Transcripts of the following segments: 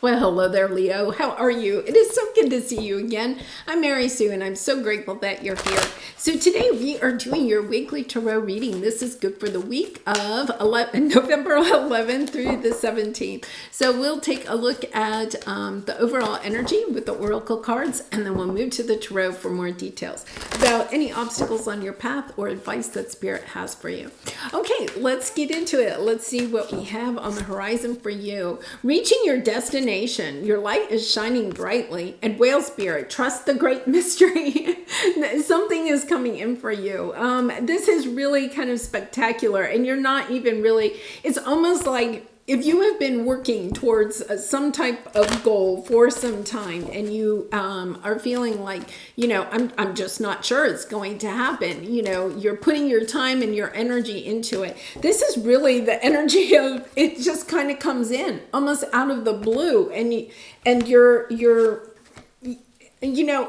Well, hello there, Leo. How are you? It is so good to see you again. I'm Mary Sue, and I'm so grateful that you're here. So today we are doing your weekly tarot reading. This is good for the week of November 11th through the 17th. So we'll take a look at the overall energy with the oracle cards, and then we'll move to the tarot for more details about any obstacles on your path or advice that Spirit has for you. Okay, let's get into it. Let's see what we have on the horizon for you. Reaching your destination. Your light is shining brightly, and whale spirit, trust the great mystery. Something is coming in for you. This is really kind of spectacular, and you're not even really, it's almost like if you have been working towards some type of goal for some time and you are feeling like, I'm just not sure it's going to happen. You're putting your time and your energy into it. This is really the energy of it just kind of comes in almost out of the blue, and you're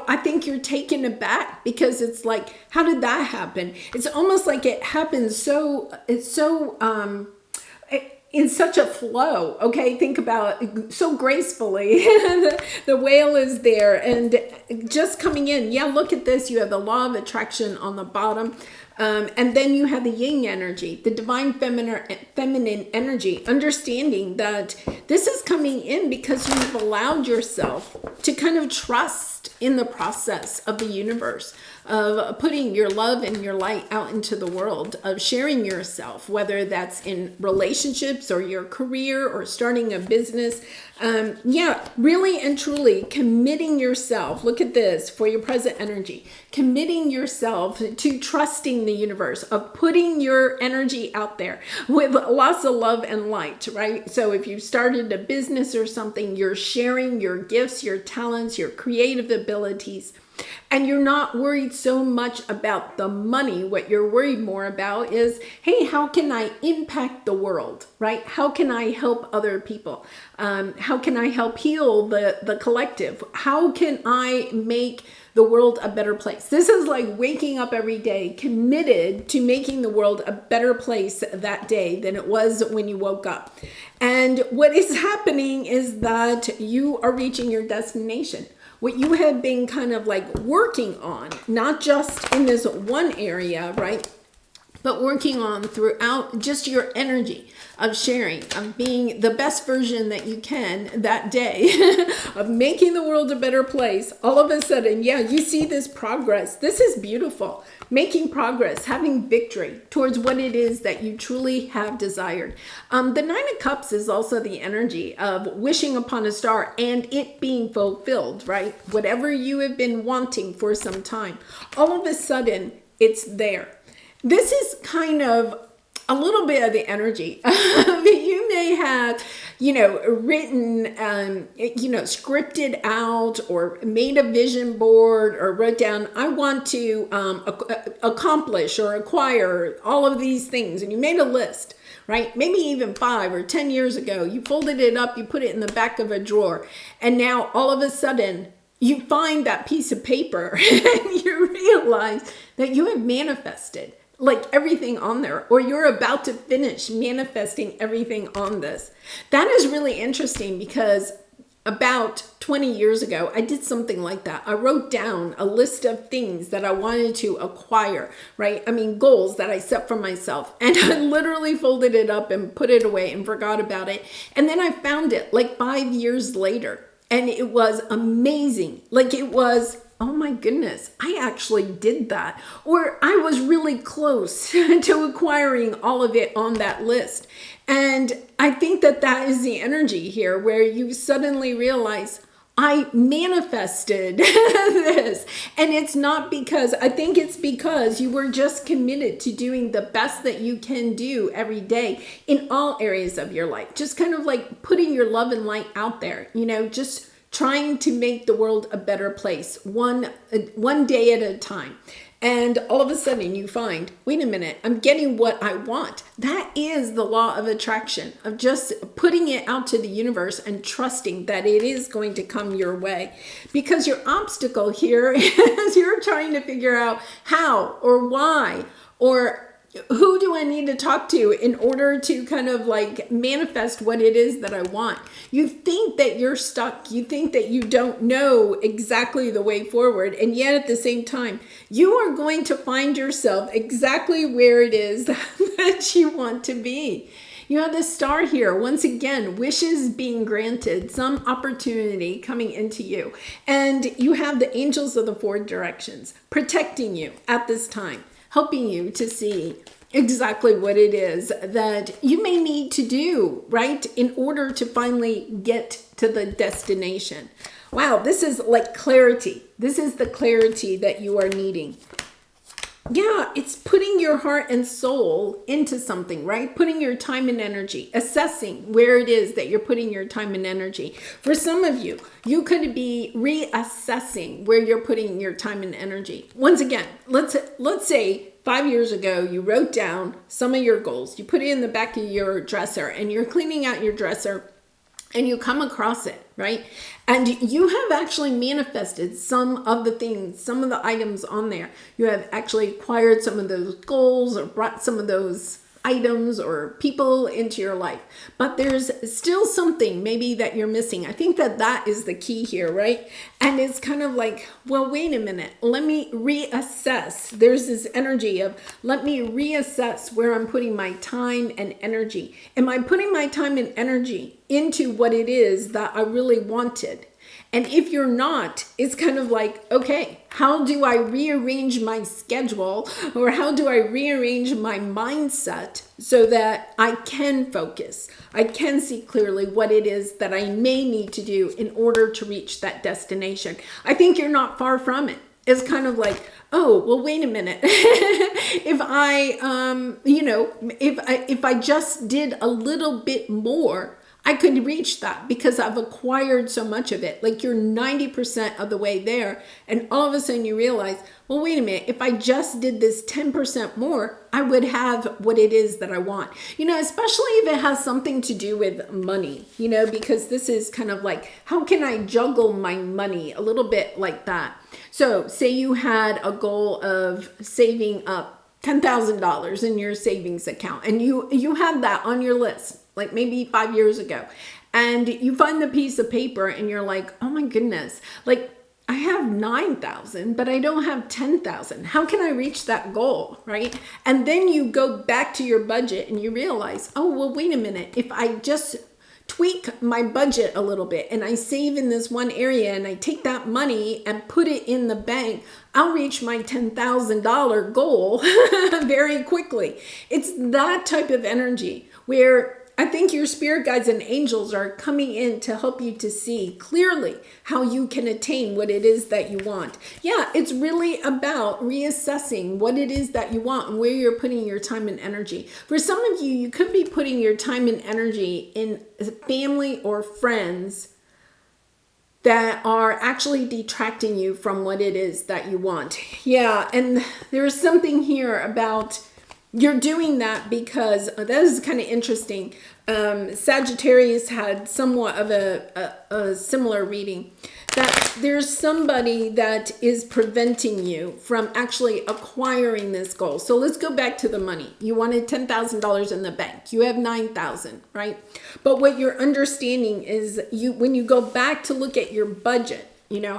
I think you're taken aback because it's like, how did that happen? It's almost like it happens in such a flow. Okay, think about it, so gracefully. The whale is there and just coming in. Yeah, look at this. You have the law of attraction on the bottom. And then you have the yin energy, the divine feminine energy, understanding that this is coming in because you've allowed yourself to kind of trust in the process of the universe, of putting your love and your light out into the world, of sharing yourself, whether that's in relationships or your career or starting a business. Really and truly committing yourself. Look at this for your present energy, committing yourself to trusting the universe, of putting your energy out there with lots of love and light, right? So if you started a business or something, you're sharing your gifts, your talents, your creative abilities. And you're not worried so much about the money. What you're worried more about is, hey, how can I impact the world, right? How can I help other people? How can I help heal the collective? How can I make the world a better place? This is like waking up every day committed to making the world a better place that day than it was when you woke up. And what is happening is that you are reaching your destination. What you have been kind of like working on, not just in this one area, right? But working on throughout just your energy of sharing, of being the best version that you can that day, of making the world a better place. All of a sudden, you see this progress. This is beautiful. Making progress, having victory towards what it is that you truly have desired. The Nine of Cups is also the energy of wishing upon a star and it being fulfilled, right? Whatever you have been wanting for some time, all of a sudden it's there. This is kind of a little bit of the energy. You may have, written, scripted out or made a vision board or wrote down, I want to accomplish or acquire all of these things. And you made a list, right? Maybe even 5 or 10 years ago, you folded it up, you put it in the back of a drawer. And now all of a sudden, you find that piece of paper and you realize that you have manifested like everything on there, or you're about to finish manifesting everything on this. That is really interesting because about 20 years ago, I did something like that. I wrote down a list of things that I wanted to acquire, right? I mean, goals that I set for myself. And I literally folded it up and put it away and forgot about it. And then I found it like 5 years later. And it was amazing. Like it was, oh my goodness, I actually did that. Or I was really close to acquiring all of it on that list. And I think that that is the energy here where you suddenly realize, I manifested this. And it's not because, I think it's because you were just committed to doing the best that you can do every day in all areas of your life. Just kind of like putting your love and light out there, just trying to make the world a better place, one day at a time. And all of a sudden you find, wait a minute, I'm getting what I want. That is the law of attraction, of just putting it out to the universe and trusting that it is going to come your way. Because your obstacle here is you're trying to figure out how or why, or Who do I need to talk to in order to kind of like manifest what it is that I want? You think that you're stuck. You think that you don't know exactly the way forward. And yet at the same time, you are going to find yourself exactly where it is that you want to be. You have the star here. Once again, wishes being granted, some opportunity coming into you. And you have the angels of the four directions protecting you at this time, helping you to see exactly what it is that you may need to do, right, in order to finally get to the destination. Wow, this is like clarity. This is the clarity that you are needing. Yeah, it's putting your heart and soul into something, right? Putting your time and energy, assessing where it is that you're putting your time and energy. For some of you, you could be reassessing where you're putting your time and energy. Once again, let's say 5 years ago, you wrote down some of your goals. You put it in the back of your dresser and you're cleaning out your dresser and you come across it, right? And you have actually manifested some of the things, some of the items on there. You have actually acquired some of those goals or brought some of those items or people into your life. But there's still something maybe that you're missing. I think that that is the key here, right? And it's kind of like, well, wait a minute. Let me reassess. There's this energy of, let me reassess where I'm putting my time and energy. Am I putting my time and energy into what it is that I really wanted? And if you're not, it's kind of like, okay, how do I rearrange my schedule, or how do I rearrange my mindset so that I can focus? I can see clearly what it is that I may need to do in order to reach that destination. I think you're not far from it. It's kind of like, oh, well, wait a minute. If I, if I just did a little bit more, I could reach that because I've acquired so much of it. Like you're 90% of the way there. And all of a sudden you realize, well, wait a minute. If I just did this 10% more, I would have what it is that I want. Especially if it has something to do with money, because this is kind of like, how can I juggle my money a little bit like that? So say you had a goal of saving up $10,000 in your savings account and you had that on your list, like maybe 5 years ago, and you find the piece of paper and you're like, oh my goodness, like I have 9,000, but I don't have 10,000. How can I reach that goal, right? And then you go back to your budget and you realize, oh, well, wait a minute. If I just tweak my budget a little bit and I save in this one area and I take that money and put it in the bank, I'll reach my $10,000 goal very quickly. It's that type of energy where I think your spirit guides and angels are coming in to help you to see clearly how you can attain what it is that you want. Yeah, it's really about reassessing what it is that you want and where you're putting your time and energy. For some of you, you could be putting your time and energy in family or friends that are actually detracting you from what it is that you want. Yeah, and there's something here about you're doing that because that is kind of interesting. Sagittarius had somewhat of a similar reading, that there's somebody that is preventing you from actually acquiring this goal. So let's go back to the money. You wanted $10,000 in the bank. You have 9,000, right? But what you're understanding is when you go back to look at your budget,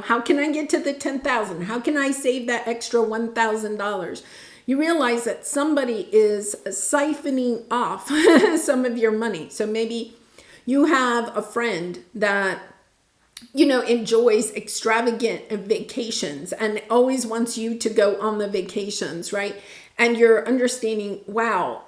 how can I get to the 10,000? How can I save that extra $1,000? You realize that somebody is siphoning off some of your money. So maybe you have a friend that, enjoys extravagant vacations and always wants you to go on the vacations, right? And you're understanding, wow,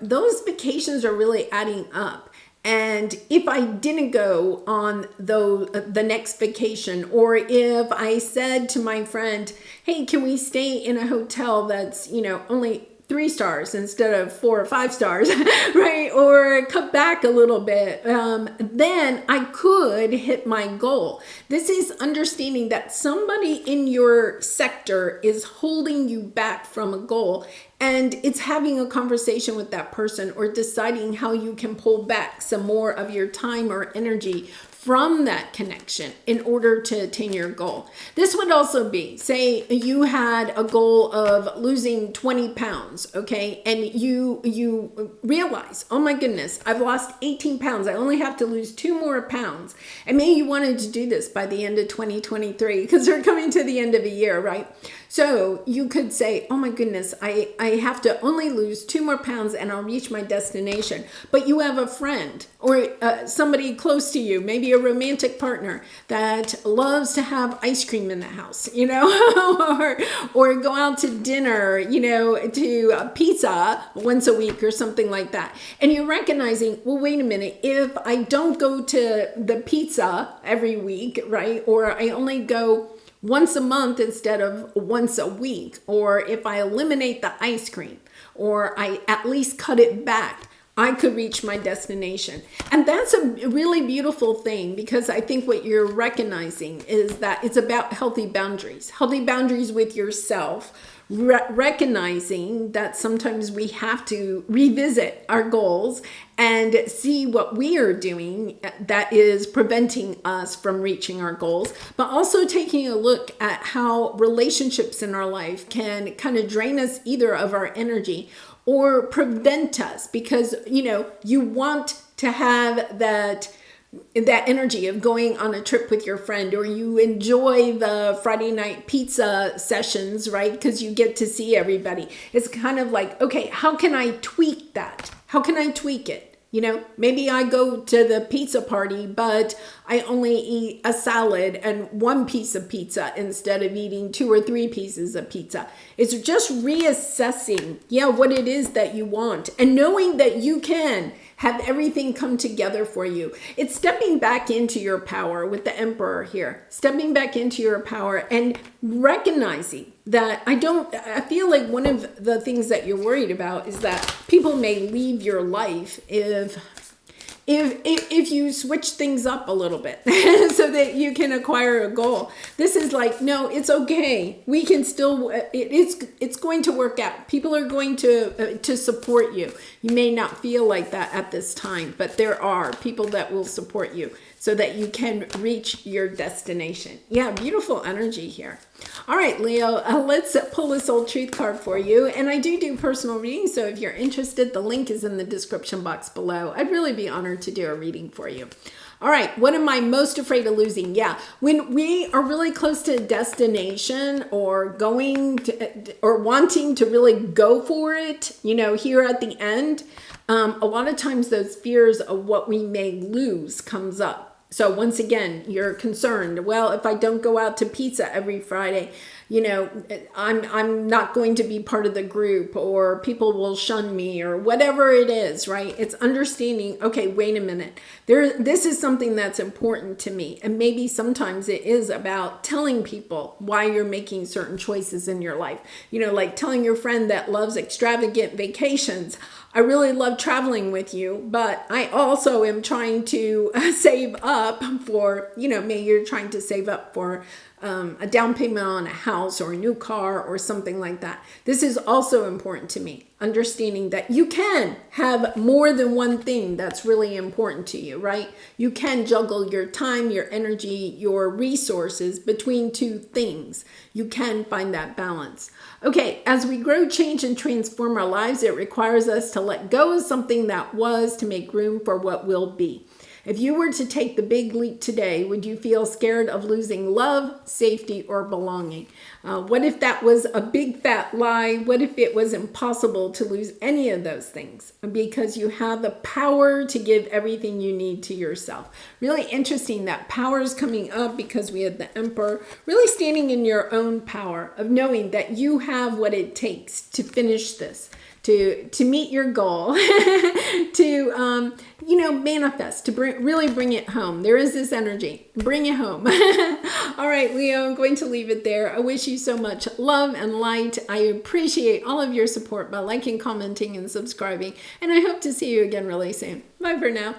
those vacations are really adding up. And if I didn't go on the next vacation, or if I said to my friend, hey, can we stay in a hotel that's, only 3 stars instead of 4 or 5 stars, right? Or cut back a little bit, then I could hit my goal. This is understanding that somebody in your sector is holding you back from a goal, and it's having a conversation with that person or deciding how you can pull back some more of your time or energy from that connection in order to attain your goal. This would also be, say you had a goal of losing 20 pounds, okay? And you realize, oh my goodness, I've lost 18 pounds. I only have to lose 2 more pounds. And maybe you wanted to do this by the end of 2023 because we're coming to the end of a year, right? So you could say, oh my goodness, I have to only lose 2 more pounds and I'll reach my destination. But you have a friend or somebody close to you, maybe a romantic partner that loves to have ice cream in the house, or go out to dinner, to pizza once a week or something like that. And you're recognizing, well, wait a minute, if I don't go to the pizza every week, right? Or I only go once a month instead of once a week, or if I eliminate the ice cream, or I at least cut it back, I could reach my destination. And that's a really beautiful thing, because I think what you're recognizing is that it's about healthy boundaries with yourself, recognizing that sometimes we have to revisit our goals and see what we are doing that is preventing us from reaching our goals, but also taking a look at how relationships in our life can kind of drain us either of our energy or prevent us, because you want to have that energy of going on a trip with your friend, or you enjoy the Friday night pizza sessions, right? Because you get to see everybody. It's kind of like, okay, how can I tweak that? How can I tweak it? Maybe I go to the pizza party, but I only eat a salad and 1 piece of pizza instead of eating 2 or 3 pieces of pizza. It's just reassessing, what it is that you want, and knowing that you can have everything come together for you. It's stepping back into your power with the Emperor here, stepping back into your power and recognizing that I feel like one of the things that you're worried about is that people may leave your life if you switch things up a little bit so that you can acquire a goal. This is like, no, it's okay. We can still, it's going to work out. People are going to support you. You may not feel like that at this time, but there are people that will support you so that you can reach your destination. Yeah, beautiful energy here. All right, Leo, let's pull this old truth card for you. And I do personal readings, so if you're interested, the link is in the description box below. I'd really be honored to do a reading for you. All right, what am I most afraid of losing? Yeah, when we are really close to a destination or going to, or wanting to really go for it, here at the end, a lot of times those fears of what we may lose comes up. So once again, you're concerned, well, if I don't go out to pizza every Friday, I'm not going to be part of the group, or people will shun me, or whatever it is, right? It's understanding, okay, wait a minute. This is something that's important to me. And maybe sometimes it is about telling people why you're making certain choices in your life. Like telling your friend that loves extravagant vacations, I really love traveling with you, but I also am trying to save up for, maybe you're trying to save up for a down payment on a house or a new car or something like that. This is also important to me, understanding that you can have more than one thing that's really important to you, right? You can juggle your time, your energy, your resources between 2 things. You can find that balance. Okay, as we grow, change, and transform our lives, it requires us to let go of something that was to make room for what will be. If you were to take the big leap today, would you feel scared of losing love, safety, or belonging? What if that was a big fat lie? What if it was impossible to lose any of those things? Because you have the power to give everything you need to yourself. Really interesting that power is coming up because we had the Emperor really standing in your own power of knowing that you have what it takes to finish this, to meet your goal, to manifest, to really bring it home. There is this energy. Bring it home. All right, Leo, I'm going to leave it there. I wish you so much love and light. I appreciate all of your support by liking, commenting, and subscribing. And I hope to see you again really soon. Bye for now.